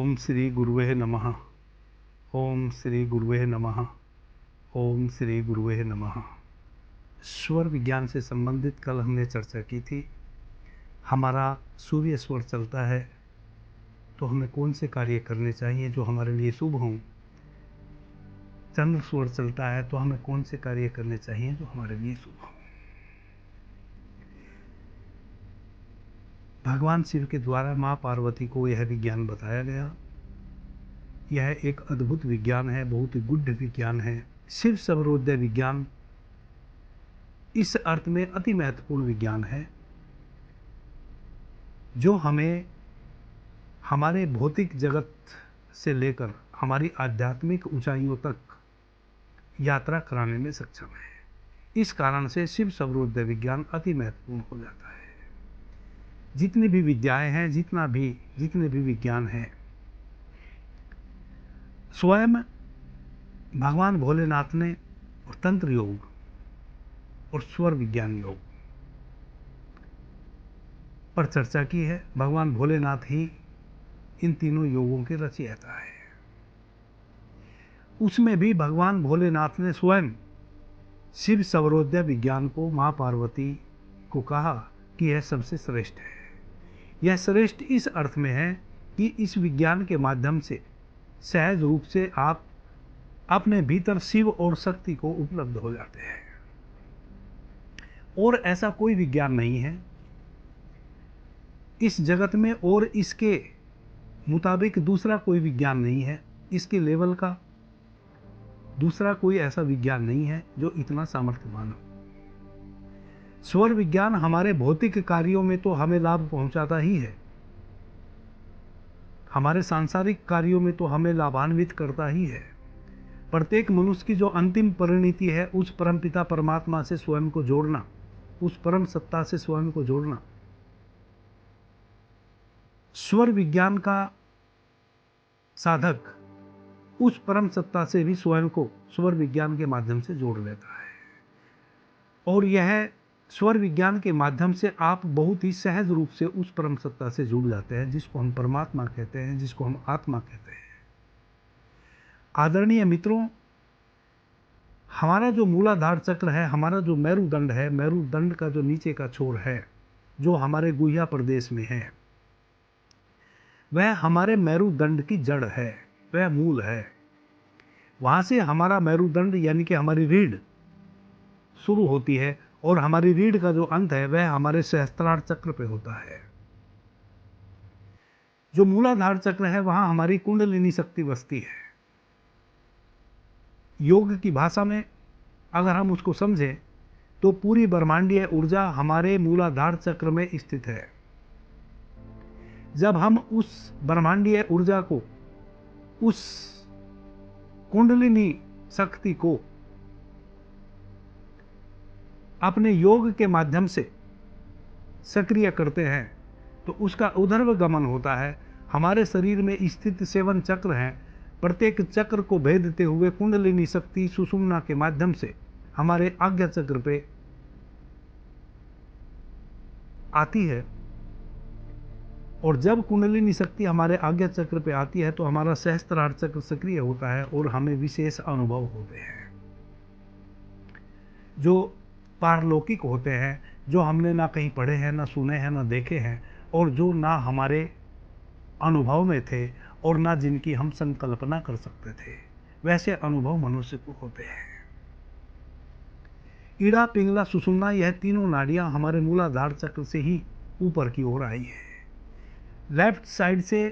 ओम श्री गुरुवे नमः। ओम श्री गुरुवे नमः। ओम श्री गुरुवे नमः। स्वर विज्ञान से संबंधित कल हमने चर्चा की थी। हमारा सूर्य स्वर चलता है तो हमें कौन से कार्य करने चाहिए जो हमारे लिए शुभ हों। चंद्र स्वर चलता है तो हमें कौन से कार्य करने चाहिए जो हमारे लिए शुभ हों। भगवान शिव के द्वारा माँ पार्वती को यह विज्ञान बताया गया। यह एक अद्भुत विज्ञान है, बहुत ही गुढ़ विज्ञान है। शिव सर्वोदय विज्ञान इस अर्थ में अति महत्वपूर्ण विज्ञान है जो हमें हमारे भौतिक जगत से लेकर हमारी आध्यात्मिक ऊंचाइयों तक यात्रा कराने में सक्षम है। इस कारण से शिव सर्वोदय विज्ञान अति महत्वपूर्ण हो जाता है। जितनी भी विद्याएं हैं, जितने भी विज्ञान हैं, स्वयं भगवान भोलेनाथ ने तंत्र योग और स्वर विज्ञान योग पर चर्चा की है। भगवान भोलेनाथ ही इन तीनों योगों के रचयिता है। उसमें भी भगवान भोलेनाथ ने स्वयं शिव सर्वोदय विज्ञान को माँ पार्वती को कहा कि यह सबसे श्रेष्ठ है। यह श्रेष्ठ इस अर्थ में है कि इस विज्ञान के माध्यम से सहज रूप से आप अपने भीतर शिव और शक्ति को उपलब्ध हो जाते हैं। और ऐसा कोई विज्ञान नहीं है इस जगत में, और इसके मुताबिक दूसरा कोई विज्ञान नहीं है, इसके लेवल का दूसरा कोई ऐसा विज्ञान नहीं है जो इतना सामर्थ्यवान हो। स्वर विज्ञान हमारे भौतिक कार्यों में तो हमें लाभ पहुंचाता ही है, हमारे सांसारिक कार्यों में तो हमें लाभान्वित करता ही है। प्रत्येक मनुष्य की जो अंतिम परिणति है उस परमपिता परमात्मा से स्वयं को जोड़ना, उस परम सत्ता से स्वयं को जोड़ना, स्वर विज्ञान का साधक उस परम सत्ता से भी स्वयं को स्वर विज्ञान के माध्यम से जोड़ लेता है। और यह स्वर विज्ञान के माध्यम से आप बहुत ही सहज रूप से उस परम सत्ता से जुड़ जाते हैं, जिसको हम परमात्मा कहते हैं, जिसको हम आत्मा कहते हैं। आदरणीय मित्रों, हमारा जो मूलाधार चक्र है, हमारा जो मेरुदंड है, मेरुदंड का जो नीचे का छोर है, जो हमारे गुह्या प्रदेश में है, वह हमारे मेरुदंड की जड़ है, वह मूल है। वहां से हमारा मेरुदंड यानी कि हमारी रीढ़ शुरू होती है, और हमारी रीढ़ का जो अंत है वह हमारे सहस्त्रार चक्र पे होता है। जो मूलाधार चक्र है वहां हमारी कुंडलिनी शक्ति बसती है। योग की भाषा में अगर हम उसको समझें तो पूरी ब्रह्मांडीय ऊर्जा हमारे मूलाधार चक्र में स्थित है। जब हम उस ब्रह्मांडीय ऊर्जा को, उस कुंडलिनी शक्ति को अपने योग के माध्यम से सक्रिय करते हैं तो उसका ऊर्ध्व गमन होता है। हमारे शरीर में स्थित 7 चक्र हैं। प्रत्येक चक्र को भेदते हुए कुंडलिनी शक्ति सुषुम्ना के माध्यम से हमारे आज्ञा चक्र पे आती है। और जब कुंडलिनी शक्ति हमारे आज्ञा चक्र पे आती है तो हमारा सहस्त्रार चक्र सक्रिय होता है और हमें विशेष अनुभव होते हैं जो पारलौकिक होते हैं, जो हमने ना कहीं पढ़े हैं, ना सुने हैं, ना देखे हैं, और जो ना हमारे अनुभव में थे और ना जिनकी हम संकल्पना कर सकते थे। वैसे अनुभव मनुष्य को होते हैं। ईड़ा, पिंगला, सुषुम्ना, यह तीनों नाड़ियां हमारे मूलाधार चक्र से ही ऊपर की ओर आई है। लेफ्ट साइड से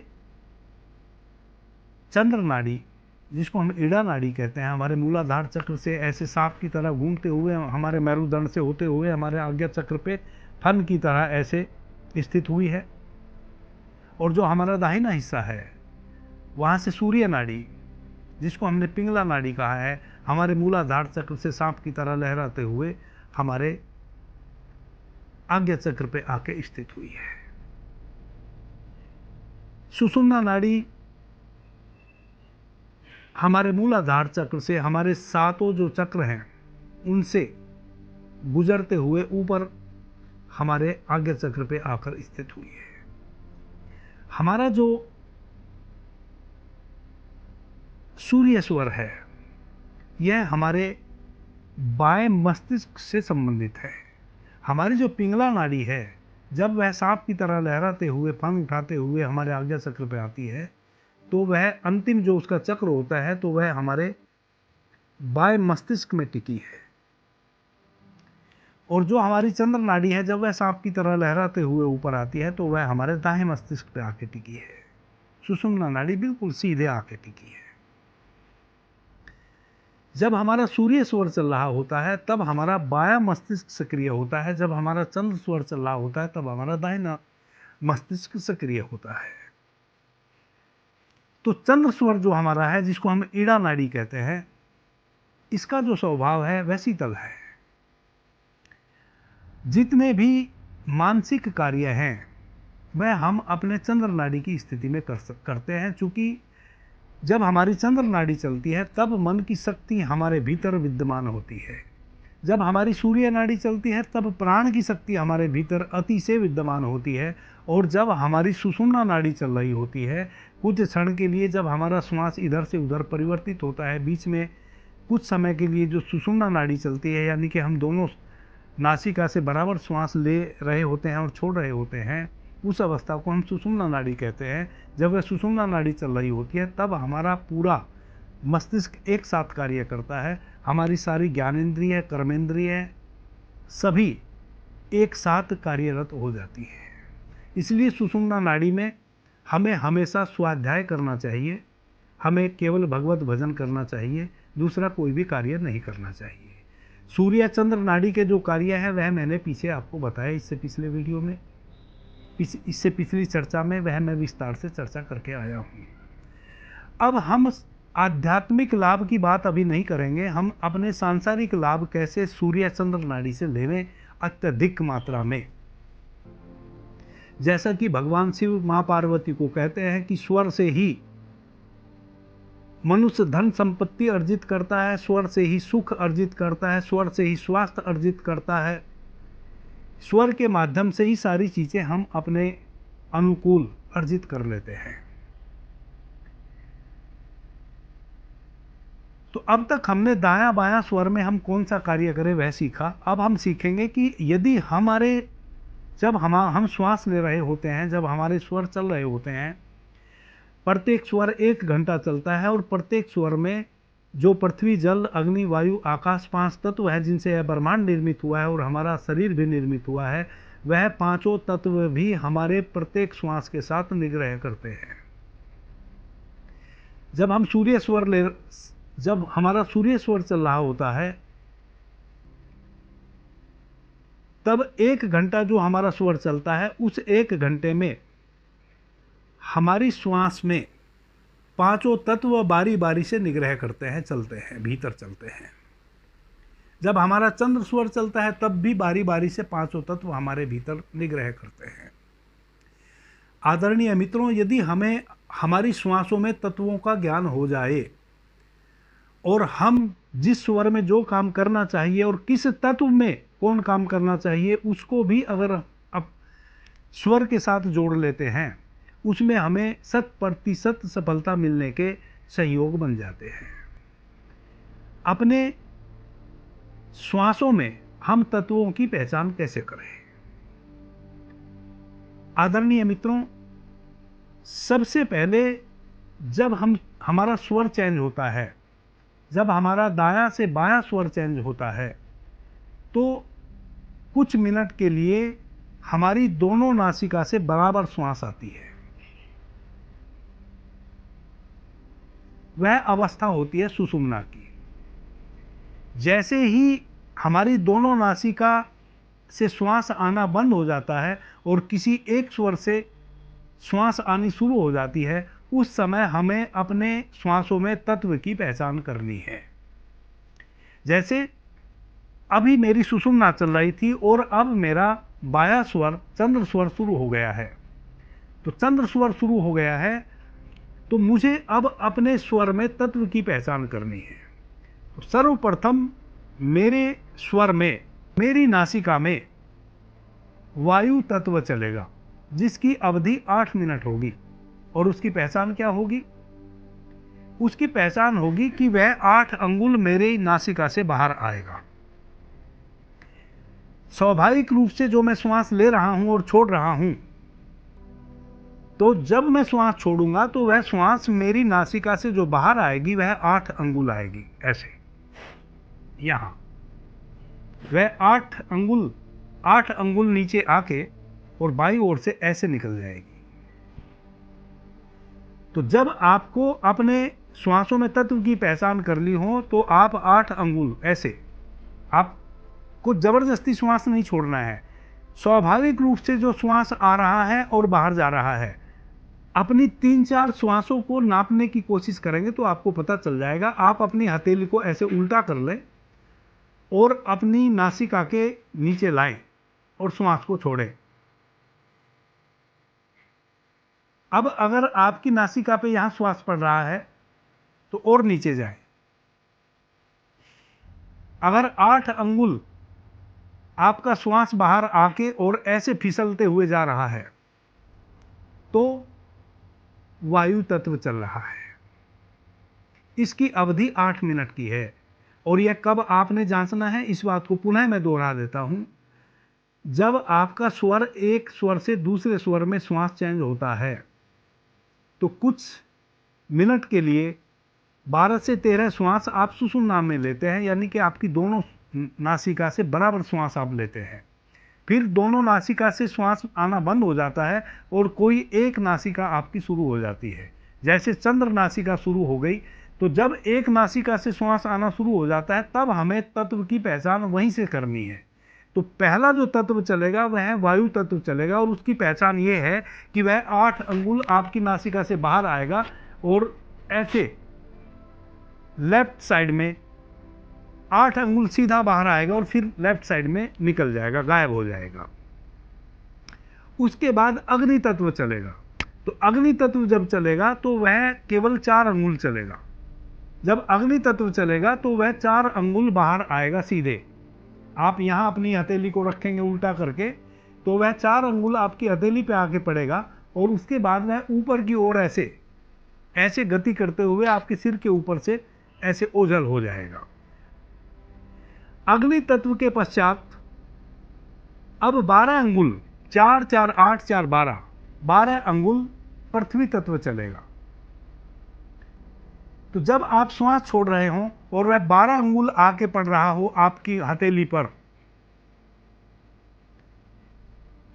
चंद्र नाड़ी, जिसको हम ईड़ा नाड़ी कहते हैं, हमारे मूलाधार चक्र से ऐसे सांप की तरह घूमते हुए हमारे मेरुदंड से होते हुए हमारे आज्ञा चक्र पे फन की तरह ऐसे स्थित हुई है। और जो हमारा दाहिना हिस्सा है वहां से सूर्य नाड़ी, जिसको हमने पिंगला नाड़ी कहा है, हमारे मूलाधार चक्र से सांप की तरह लहराते हुए हमारे आज्ञा चक्र पे आके स्थित हुई है। सुषुम्ना नाड़ी हमारे मूलाधार चक्र से हमारे 7 जो चक्र हैं उनसे गुजरते हुए ऊपर हमारे आज्ञा चक्र पे आकर स्थित हुई है। हमारा जो सूर्य स्वर है, यह हमारे बाएं मस्तिष्क से संबंधित है। हमारी जो पिंगला नाड़ी है, जब वह सांप की तरह लहराते हुए फन उठाते हुए हमारे आज्ञा चक्र पे आती है, तो वह अंतिम जो उसका चक्र होता है, तो वह हमारे बाएं मस्तिष्क में टिकी है। और जो हमारी चंद्र नाड़ी है, जब वह सांप की तरह लहराते हुए ऊपर आती है, तो वह हमारे दाएं मस्तिष्क पे आके टिकी है। सुषुम्ना नाड़ी बिल्कुल सीधे आके टिकी है। जब हमारा सूर्य स्वर चल रहा होता है, तब हमारा बायां मस्तिष्क सक्रिय होता है। जब हमारा चंद्र स्वर चल रहा होता है, तब हमारा दाहिना मस्तिष्क सक्रिय होता है। तो चंद्र स्वर जो हमारा है, जिसको हम ईड़ा नाड़ी कहते हैं, इसका जो स्वभाव है वह शीतल है। जितने भी मानसिक कार्य हैं, वह हम अपने चंद्र नाड़ी की स्थिति में करते हैं। चूंकि जब हमारी चंद्र नाड़ी चलती है, तब मन की शक्ति हमारे भीतर विद्यमान होती है। जब हमारी सूर्य नाड़ी चलती है, तब प्राण की शक्ति हमारे भीतर अति से विद्यमान होती है। और जब हमारी सुषुम्ना नाड़ी चल रही होती है, कुछ क्षण के लिए जब हमारा श्वास इधर से उधर परिवर्तित होता है, बीच में कुछ समय के लिए जो सुषुम्ना नाड़ी चलती है, यानी कि हम दोनों नासिका से बराबर श्वास ले रहे होते हैं और छोड़ रहे होते हैं, उस अवस्था को हम सुषुम्ना नाड़ी कहते हैं। जब वह सुषुम्ना नाड़ी चल रही होती है, तब हमारा पूरा मस्तिष्क एक साथ कार्य करता है। हमारी सारी ज्ञानेंद्रिय, कर्मेंद्रिय सभी एक साथ कार्यरत हो जाती है। इसलिए सुषुम्ना नाड़ी में हमें हमेशा स्वाध्याय करना चाहिए, हमें केवल भगवत भजन करना चाहिए, दूसरा कोई भी कार्य नहीं करना चाहिए। सूर्य चंद्र नाड़ी के जो कार्य है, वह मैंने पीछे आपको बताया, इससे पिछले वीडियो में, इससे पिछली चर्चा में वह मैं विस्तार से चर्चा करके आया हूँ। अब हम आध्यात्मिक लाभ की बात अभी नहीं करेंगे, हम अपने सांसारिक लाभ कैसे सूर्य चंद्र नाड़ी से लेवें अत्यधिक मात्रा में। जैसा कि भगवान शिव मां पार्वती को कहते हैं कि स्वर से ही मनुष्य धन संपत्ति अर्जित करता है, स्वर से ही सुख अर्जित करता है, स्वर से ही स्वास्थ्य अर्जित करता है, स्वर के माध्यम से ही सारी चीजें हम अपने अनुकूल अर्जित कर लेते हैं। तो अब तक हमने दायां बायां स्वर में हम कौन सा कार्य करें वह सीखा। अब हम सीखेंगे कि यदि जब हम श्वास ले रहे होते हैं, जब हमारे स्वर चल रहे होते हैं, प्रत्येक स्वर 1 घंटा चलता है और प्रत्येक स्वर में जो पृथ्वी, जल, अग्नि, वायु, आकाश 5 तत्व है जिनसे यह ब्रह्मांड निर्मित हुआ है और हमारा शरीर भी निर्मित हुआ है, वह पांचों तत्व भी हमारे प्रत्येक श्वास के साथ निग्रह करते हैं। जब हमारा सूर्य स्वर चल रहा होता है, तब 1 घंटा जो हमारा स्वर चलता है, उस 1 घंटे में हमारी श्वास में पांचों तत्व बारी बारी से निग्रह करते हैं, चलते हैं, भीतर चलते हैं। जब हमारा चंद्र स्वर चलता है, तब भी बारी बारी से पांचों तत्व हमारे भीतर निग्रह करते हैं। आदरणीय मित्रों, यदि हमें हमारी श्वासों में तत्वों का ज्ञान हो जाए और हम जिस स्वर में जो काम करना चाहिए और किस तत्व में कौन काम करना चाहिए, उसको भी अगर अब स्वर के साथ जोड़ लेते हैं, उसमें हमें 100% सफलता मिलने के संयोग बन जाते हैं। अपने श्वासों में हम तत्वों की पहचान कैसे करें? आदरणीय मित्रों, सबसे पहले जब हमारा स्वर चेंज होता है, जब हमारा दायां से बायां स्वर चेंज होता है, तो कुछ मिनट के लिए हमारी दोनों नासिका से बराबर श्वास आती है। वह अवस्था होती है सुषुम्ना की। जैसे ही हमारी दोनों नासिका से श्वास आना बंद हो जाता है और किसी एक स्वर से श्वास आनी शुरू हो जाती है, उस समय हमें अपने श्वासों में तत्व की पहचान करनी है। जैसे अभी मेरी सुषुम्ना चल रही थी और अब मेरा बायां स्वर चंद्र स्वर शुरू हो गया है। तो चंद्र स्वर शुरू हो गया है, तो मुझे अब अपने स्वर में तत्व की पहचान करनी है। तो सर्वप्रथम मेरे स्वर में, मेरी नासिका में वायु तत्व चलेगा, जिसकी अवधि 8 मिनट होगी। और उसकी पहचान क्या होगी? उसकी पहचान होगी कि वह 8 अंगुल मेरी नासिका से बाहर आएगा। स्वाभाविक रूप से जो मैं श्वास ले रहा हूं और छोड़ रहा हूं, तो जब मैं श्वास छोड़ूंगा तो वह श्वास मेरी नासिका से जो बाहर आएगी वह 8 अंगुल आएगी, ऐसे यहां वह 8 अंगुल नीचे आके और बाईं ओर से ऐसे निकल जाएगी। तो जब आपको अपने श्वासों में तत्व की पहचान कर ली हो तो आप 8 अंगुल ऐसे, आपको जबरदस्ती श्वास नहीं छोड़ना है। स्वाभाविक रूप से जो श्वास आ रहा है और बाहर जा रहा है, अपनी 3-4 श्वासों को नापने की कोशिश करेंगे तो आपको पता चल जाएगा। आप अपनी हथेली को ऐसे उल्टा कर लें और अपनी नासिका के नीचे लाएं और श्वास को छोड़ें। अब अगर आपकी नासिका पे यहां श्वास पड़ रहा है तो और नीचे जाएं। अगर 8 अंगुल आपका श्वास बाहर आके और ऐसे फिसलते हुए जा रहा है तो वायु तत्व चल रहा है। इसकी अवधि 8 मिनट की है। और यह कब आपने जांचना है, इस बात को पुनः मैं दोहरा देता हूं। जब आपका स्वर एक स्वर से दूसरे स्वर में श्वास चेंज होता है तो कुछ मिनट के लिए 12 से 13 श्वास आप सुषुम्ना में लेते हैं, यानी कि आपकी दोनों नासिका से बराबर श्वास आप लेते हैं। फिर दोनों नासिका से श्वास आना बंद हो जाता है और कोई एक नासिका आपकी शुरू हो जाती है। जैसे चंद्र नासिका शुरू हो गई, तो जब एक नासिका से श्वास आना शुरू हो जाता है तब हमें तत्व की पहचान वहीं से करनी है। तो पहला जो तत्व चलेगा वह वायु तत्व चलेगा और उसकी पहचान ये है कि वह 8 अंगुल आपकी नासिका से बाहर आएगा और ऐसे लेफ्ट साइड में 8 अंगुल सीधा बाहर आएगा और फिर लेफ्ट साइड में निकल जाएगा, गायब हो जाएगा। उसके बाद अग्नि तत्व चलेगा। तो अग्नि तत्व जब चलेगा तो वह केवल 4 अंगुल चलेगा। जब अग्नि तत्व चलेगा तो वह 4 अंगुल बाहर आएगा सीधे। आप यहां अपनी हथेली को रखेंगे उल्टा करके तो वह 4 अंगुल आपकी हथेली पे आके पड़ेगा और उसके बाद वह ऊपर की ओर ऐसे गति करते हुए आपके सिर के ऊपर से ऐसे ओझल हो जाएगा। अग्नि तत्व के पश्चात अब 12 अंगुल, 4 4 8 4 12 अंगुल पृथ्वी तत्व चलेगा। तो जब आप श्वास छोड़ रहे हो और वह 12 अंगुल आके पड़ रहा हो आपकी हथेली पर,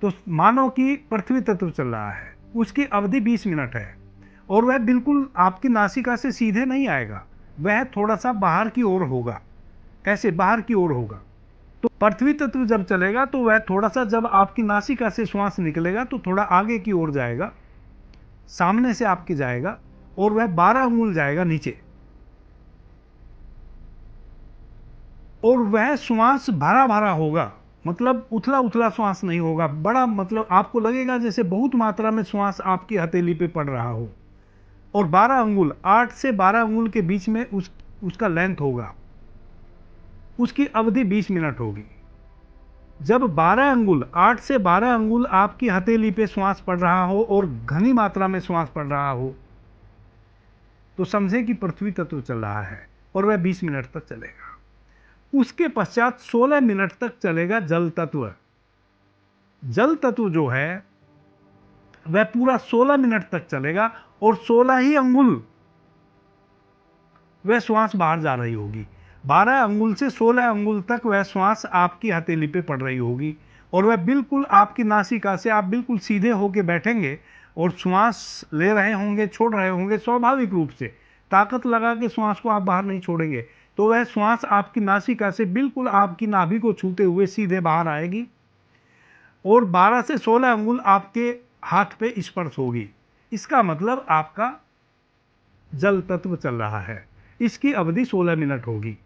तो मानो कि पृथ्वी तत्व चल रहा है। उसकी अवधि 20 मिनट है और वह बिल्कुल आपकी नासिका से सीधे नहीं आएगा, वह थोड़ा सा बाहर की ओर होगा, ऐसे बाहर की ओर होगा। तो पृथ्वी तत्व जब चलेगा तो वह थोड़ा सा, जब आपकी नासिका से श्वास निकलेगा तो थोड़ा आगे की ओर जाएगा, सामने से आपके जाएगा और वह 12 अंगुल जाएगा नीचे और वह श्वास भरा भरा होगा, मतलब उथला उथला श्वास नहीं होगा, बड़ा, मतलब आपको लगेगा जैसे बहुत मात्रा में श्वास आपकी हथेली पे पड़ रहा हो। और 12 अंगुल, 8 से 12 अंगुल के बीच में उसका लेंथ होगा। उसकी अवधि 20 मिनट होगी। जब 12 अंगुल, 8 से 12 अंगुल आपकी हथेली पे श्वास पड़ रहा हो और घनी मात्रा में श्वास पड़ रहा हो तो समझे कि पृथ्वी तत्व चल रहा है और वह 20 मिनट तक चलेगा। उसके पश्चात 16 मिनट तक चलेगा जल तत्व। जल तत्व जो है वह पूरा 16 मिनट तक चलेगा और 16 ही अंगुल वह श्वास बाहर जा रही होगी। 12 अंगुल से 16 अंगुल तक वह श्वास आपकी हथेली पे पड़ रही होगी और वह बिल्कुल आपकी नासिका से आप बिल्कुल सीधे होके बैठेंगे और श्वास ले रहे होंगे, छोड़ रहे होंगे। स्वाभाविक रूप से ताकत लगा के श्वास को आप बाहर नहीं छोड़ेंगे तो वह श्वास आपकी नासिका से बिल्कुल आपकी नाभि को छूते हुए सीधे बाहर आएगी और 12 से 16 अंगुल आपके हाथ पे स्पर्श होगी। इसका मतलब आपका जल तत्व चल रहा है। इसकी अवधि 16 मिनट होगी।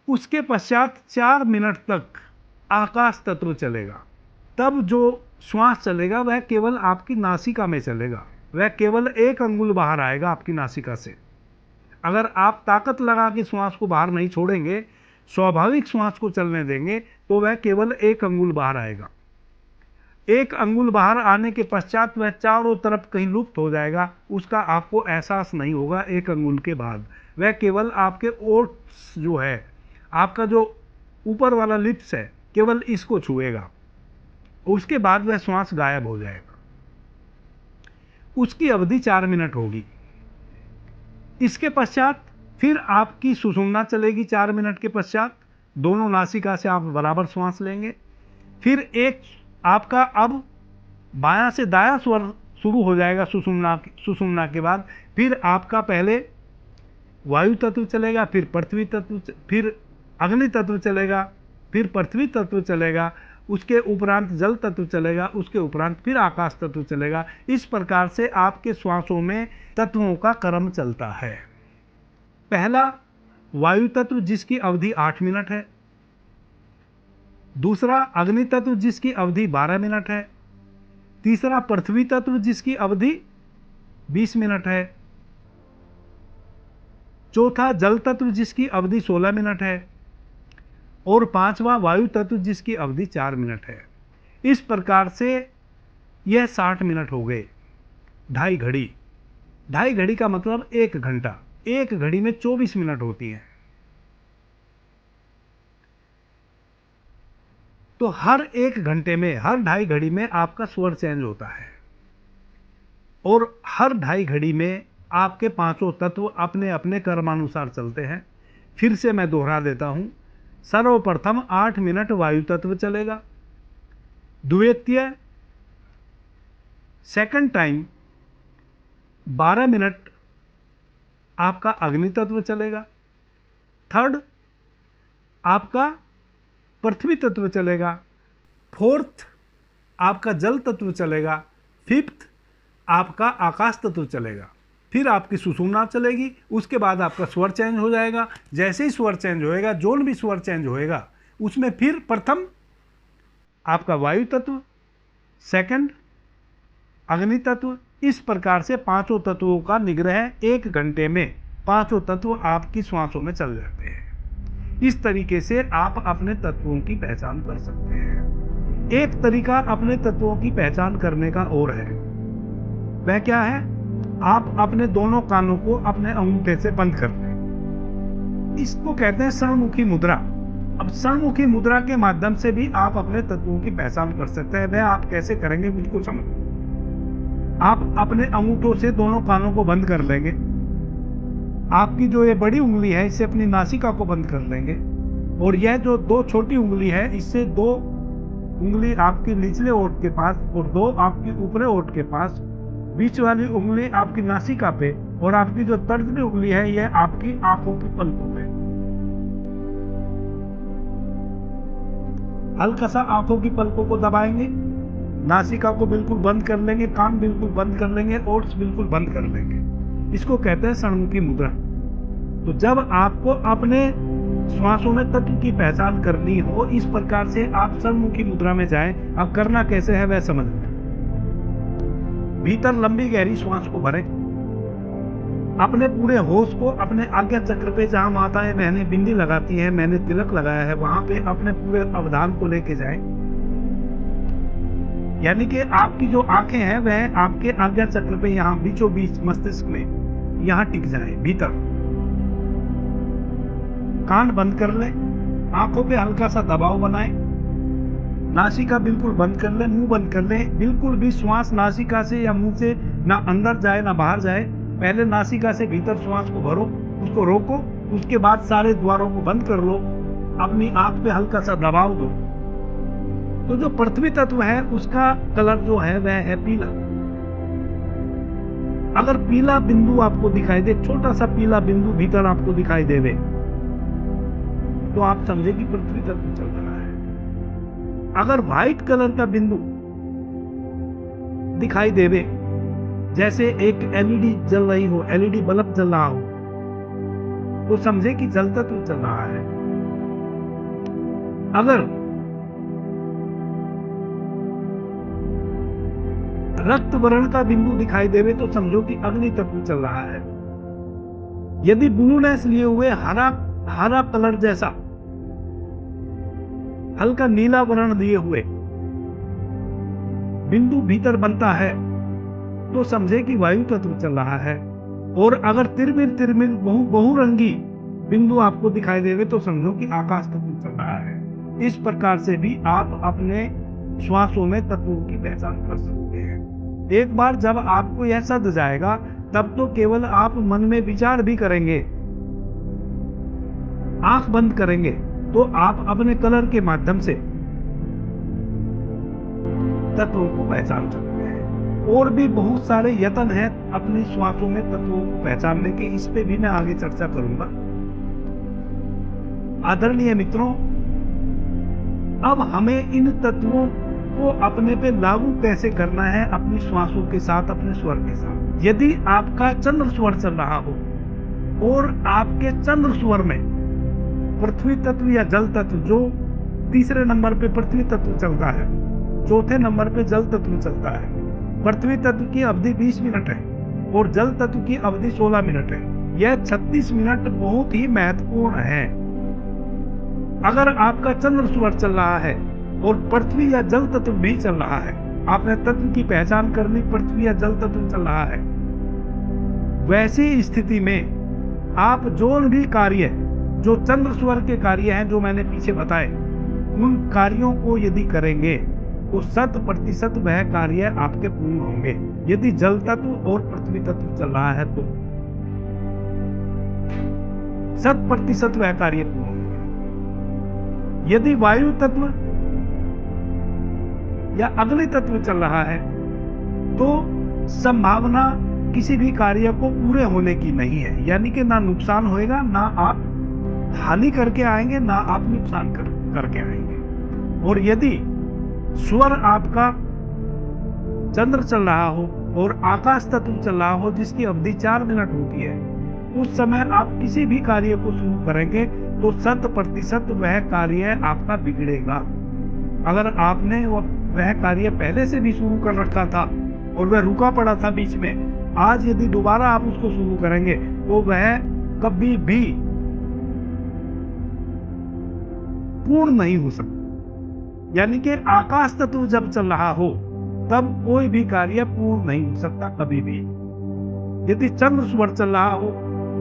उसके पश्चात 4 मिनट तक आकाश तत्व चलेगा। तब जो श्वास चलेगा वह केवल आपकी नासिका में चलेगा, वह केवल 1 अंगुल बाहर आएगा आपकी नासिका से। अगर आप ताकत लगा के श्वास को बाहर नहीं छोड़ेंगे, स्वाभाविक श्वास को चलने देंगे तो वह केवल 1 अंगुल बाहर आएगा। एक अंगुल बाहर आने के पश्चात वह चारों तरफ कहीं लुप्त हो जाएगा, उसका आपको एहसास नहीं होगा। एक अंगुल के बाद वह केवल आपके ओट्स जो है, आपका जो ऊपर वाला लिप्स है, केवल इसको छुएगा, उसके बाद वह श्वास गायब हो जाएगा। उसकी अवधि 4 मिनट होगी। इसके पश्चात फिर आपकी सुषुम्ना चलेगी। 4 मिनट के पश्चात दोनों नासिका से आप बराबर श्वास लेंगे। फिर एक आपका अब बायां से दायां स्वर शुरू हो जाएगा सुषुम्ना के बाद। फिर आपका पहले वायु तत्व चलेगा, फिर पृथ्वी तत्व, फिर अग्नि तत्व चलेगा, फिर पृथ्वी तत्व चलेगा, उसके उपरांत जल तत्व चलेगा, उसके उपरांत फिर आकाश तत्व चलेगा। इस प्रकार से आपके श्वासों में तत्वों का क्रम चलता है। पहला वायु तत्व जिसकी अवधि 8 मिनट है, दूसरा अग्नि तत्व जिसकी अवधि 12 मिनट है, तीसरा पृथ्वी तत्व जिसकी अवधि 20 मिनट है, चौथा जल तत्व जिसकी अवधि 16 मिनट है और पांचवा वायु तत्व जिसकी अवधि 4 मिनट है। इस प्रकार से यह 60 मिनट हो गए। ढाई घड़ी, ढाई घड़ी का मतलब 1 घंटा। एक घड़ी में 24 मिनट होती है। तो हर 1 घंटे में, हर ढाई घड़ी में आपका स्वर चेंज होता है और हर ढाई घड़ी में आपके पांचों तत्व अपने अपने कर्मानुसार चलते हैं। फिर से मैं दोहरा देता हूं। सर्वप्रथम 8 मिनट वायु तत्व चलेगा, द्वितीय सेकंड टाइम 12 मिनट आपका अग्नि तत्व चलेगा, थर्ड आपका पृथ्वी तत्व चलेगा, फोर्थ आपका जल तत्व चलेगा, फिफ्थ आपका आकाश तत्व चलेगा। फिर आपकी सुषुम्ना चलेगी, उसके बाद आपका स्वर चेंज हो जाएगा। जैसे ही स्वर चेंज होएगा, जोन भी स्वर चेंज होएगा, उसमें फिर प्रथम आपका वायु तत्व, सेकंड अग्नि तत्व, इस प्रकार से पांचों तत्वों का निग्रह 1 घंटे में पांचों तत्व आपकी श्वासों में चल जाते हैं। इस तरीके से आप अपने तत्वों की पहचान कर सकते हैं। एक तरीका अपने तत्वों की पहचान करने का और है, वह क्या है? आप अपने दोनों कानों को अपने अंगूठे से बंद कर दें। इसको कहते हैं षणमुखी मुद्रा। अब षणमुखी मुद्रा के माध्यम से भी आप अपने तत्वों की पहचान कर सकते हैं। वह आप कैसे करेंगे बिल्कुल समझ। आप अपने अंगूठों से दोनों कानों को बंद कर लेंगे। आपकी जो ये बड़ी उंगली है, इससे अपनी नासिका को बंद कर लेंगे और यह जो 2 छोटी उंगली है, इससे 2 उंगली आपकी निचले ओंठ के पास और 2 आपकी ऊपरी ओंठ के पास, बीच वाली उंगली आपकी नासिका पे और आपकी जो तर्जनी उंगली है, यह आपकी आंखों की पलकों पे। हल्का सा आंखों की पलकों को दबाएंगे, नासिका को बिल्कुल बंद कर लेंगे, कान बिल्कुल बंद कर लेंगे, ओट्स बिल्कुल बंद कर लेंगे। इसको कहते हैं षणमुखी मुद्रा। तो जब आपको अपने श्वासों में तत्व की पहचान करनी हो, इस प्रकार से आप षणमुखी मुद्रा में जाएं। अब करना कैसे है वह समझ लें। भीतर लंबी गहरी श्वास को भरें, अपने पूरे होश को अपने आज्ञा चक्र पे, जहां माताएं बहनें बिंदी लगाती हैं, मैंने तिलक लगाया है, वहां पे अपने पूरे अवधान को लेके जाएं। यानी कि आपकी जो आंखें हैं वह आपके आज्ञा चक्र पे, यहाँ बीचों बीच मस्तिष्क में यहाँ टिक जाए भीतर। कान बंद कर ले, आंखों पे हल्का सा दबाव बनाए, नासिका बिल्कुल बंद कर ले, मुंह बंद कर ले। बिल्कुल भी श्वास नासिका से या मुंह से ना अंदर जाए ना बाहर जाए। पहले नासिका से भीतर श्वास को भरो, उसको रोको, उसके बाद सारे द्वारों को बंद कर लो, अपनी आंख पे हल्का सा दबाव दो। तो जो पृथ्वी तत्व है उसका कलर जो है वह है पीला। अगर पीला बिंदु आपको दिखाई दे, छोटा सा पीला बिंदु भीतर आपको दिखाई देवे, तो आप समझे कि पृथ्वी तत्व चल रहा है। अगर व्हाइट कलर का बिंदु दिखाई देवे, जैसे एक एलईडी जल रही हो, एलईडी बल्ब जल रहा हो, तो समझे कि जल तत्व चल रहा है। अगर रक्त वर्ण का बिंदु दिखाई देवे तो समझो कि अग्नि तत्व चल रहा है। यदि ब्लूनेस लिए हुए हरा कलर जैसा हल्का नीला वर्ण दिए हुए बिंदु भीतर बनता है तो समझे कि वायु तत्व चल रहा है, और अगर तिरमिर तिरमिर बहुरंगी बिंदु आपको दिखाई देवे तो समझो कि आकाश तत्व चल रहा है। इस प्रकार से भी आप अपने श्वासों में तत्वों की पहचान कर सकते हैं। एक बार जब आपको यह सध जाएगा तब तो केवल आप मन में विचार भी करेंगे, आंख बंद करेंगे तो आप अपने कलर के माध्यम से तत्वों को पहचान सकते हैं। और भी बहुत सारे यत्न हैं अपने श्वासों में तत्वों को पहचानने के, इस पे भी मैं आगे चर्चा करूंगा। आदरणीय मित्रों, अब हमें इन तत्वों को अपने पे लागू कैसे करना है, अपनी श्वासों के साथ, अपने स्वर के साथ। यदि आपका चंद्र स्वर चल रहा हो और आपके चंद्र स्वर में पृथ्वी तत्व या जल तत्व, जो तीसरे नंबर पे पृथ्वी तत्व चलता है, चौथे नंबर पे जल तत्व चलता है। पृथ्वी तत्व की अवधि 20 मिनट है और जल तत्व की अवधि 16 मिनट है। यह 36 मिनट बहुत ही महत्वपूर्ण है। अगर आपका चंद्र स्वर चल रहा है और पृथ्वी या जल तत्व भी चल रहा है, आपने तत्व की पहचान करनी, पृथ्वी या जल तत्व चल रहा है, वैसी स्थिति में आप जो भी कार्य, जो चंद्र स्वर के कार्य हैं जो मैंने पीछे बताए, उन कार्यों को यदि करेंगे तो 100% वह कार्य आपके पूर्ण होंगे। यदि जल तत्व और पृथ्वी तत्व चल रहा है तो 100% वह कार्य पूर्ण होंगे। यदि वायु तत्व या अग्नि तत्व चल रहा है तो संभावना किसी भी कार्य को पूरे होने की नहीं है, यानी कि ना नुकसान होएगा, ना आप हानि करके आएंगे, ना आप नुकसान करके आएंगे। और यदि स्वर आपका चंद्र चल रहा हो और आकाश तत्व चल रहा हो जिसकी अवधि 4 मिनट होती है, उस समय आप किसी भी कार्य को शुरू करेंगे तो 100% वह कार्य आपका बिगड़ेगा। अगर आपने वह कार्य पहले से भी शुरू कर रखा था और वह रुका पड़ा था बीच में, आज यदि दोबारा आप उसको शुरू करेंगे तो वह कभी भी पूर्ण नहीं हो सकता। यानी कि आकाश तत्व जब चल रहा हो तब कोई भी कार्य पूर्ण नहीं हो सकता कभी भी। यदि चंद्र स्वर चल रहा हो,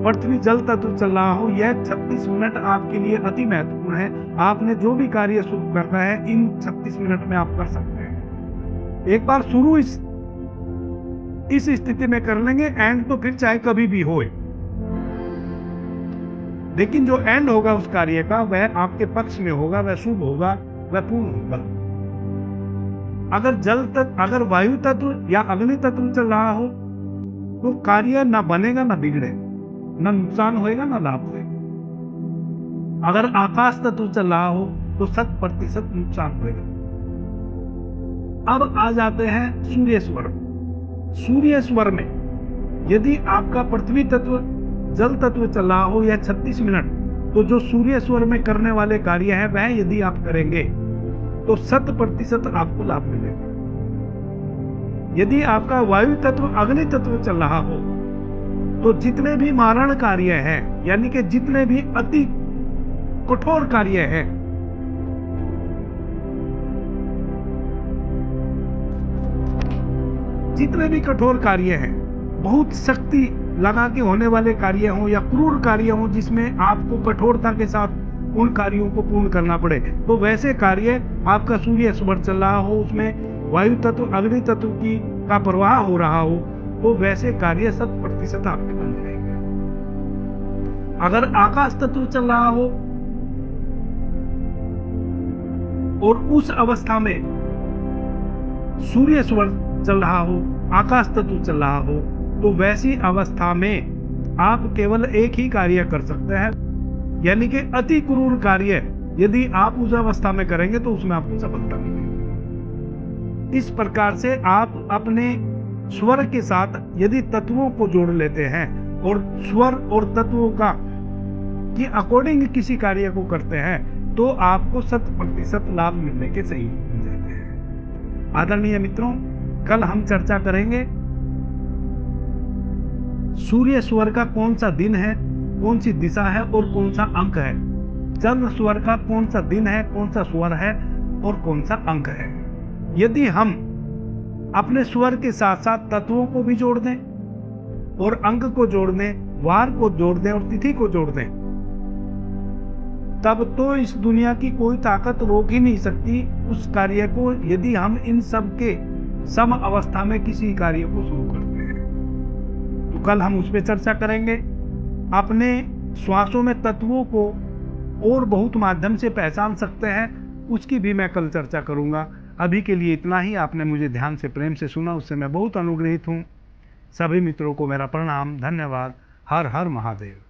पृथ्वी जल तत्व चल रहा हो, यह 36 मिनट आपके लिए अति महत्वपूर्ण है। आपने जो भी कार्य शुरू करना है इन 36 मिनट में आप कर सकते हैं। एक बार शुरू इस स्थिति में कर लेंगे, एंड तो फिर चाहे कभी भी हो, लेकिन जो एंड होगा उस कार्य का वह आपके पक्ष में होगा, वह शुभ होगा, वह पूर्ण होगा। अगर वायु तत्व या अग्नि तत्व चल रहा हो तो कार्य ना बनेगा ना बिगड़े, ना नुकसान होएगा ना लाभ होएगा। अगर आकाश तत्व चल रहा हो तो 100% नुकसान होएगा। अब आ जाते हैं सूर्य स्वर। सूर्य स्वर में यदि आपका पृथ्वी तत्व जल तत्व चल रहा हो या 36 मिनट, तो जो सूर्य स्वर में करने वाले कार्य है वह यदि आप करेंगे तो 100% आपको लाभ मिलेगा। यदि आपका वायु तत्व अग्नि तत्व चल रहा हो तो जितने भी मारण कार्य हैं, यानी कि जितने भी अति कठोर कार्य हैं, जितने भी कठोर कार्य हैं, बहुत शक्ति लगा के होने वाले कार्य हों या क्रूर कार्य हों जिसमें आपको कठोरता के साथ उन कार्यों को पूर्ण करना पड़े, तो वैसे कार्य आपका सूर्य स्वर चल रहा हो, उसमें वायु तत्व अग्नि तत्व का प्रवाह हो रहा हो, तो वैसे कार्य 100% आपके बन जाएंगे। अगर आकाश तत्व चल रहा हो और उस अवस्था में सूर्य स्वर चल रहा हो, आकाश तत्व चल रहा हो, तो वैसी अवस्था में आप केवल एक ही कार्य कर सकते हैं, यानी कि अति क्रूर कार्य यदि आप उस अवस्था में करेंगे तो उसमें आपको सफलता मिलेगी। इस प्रकार से आप अपने स्वर के साथ यदि तत्वों को जोड़ लेते हैं और स्वर और तत्वों की अकॉर्डिंग किसी कार्य को करते हैं तो आपको 100% लाभ मिलने के सही मिल जाते हैं। आदरणीय मित्रों, कल हम चर्चा करेंगे सूर्य स्वर का कौन सा दिन है, कौन सी दिशा है और कौन सा अंक है। चंद्र स्वर का कौन सा दिन है, कौन सा स्वर है और कौन सा अंक है। यदि हम अपने स्वर के साथ साथ तत्वों को भी जोड़ दें और अंक को जोड़ दें, वार को जोड़ दें और तिथि को जोड़ दें, तब तो इस दुनिया की कोई ताकत रोक ही नहीं सकती उस कार्य को, यदि हम इन सब के सम अवस्था में किसी कार्य को शुरू करते हैं। तो कल हम उस पर चर्चा करेंगे। अपने श्वासों में तत्वों को और बहुत माध्यम से पहचान सकते हैं, उसकी भी मैं कल चर्चा करूंगा। अभी के लिए इतना ही। आपने मुझे ध्यान से प्रेम से सुना, उससे मैं बहुत अनुग्रहित हूँ। सभी मित्रों को मेरा प्रणाम, धन्यवाद। हर हर महादेव।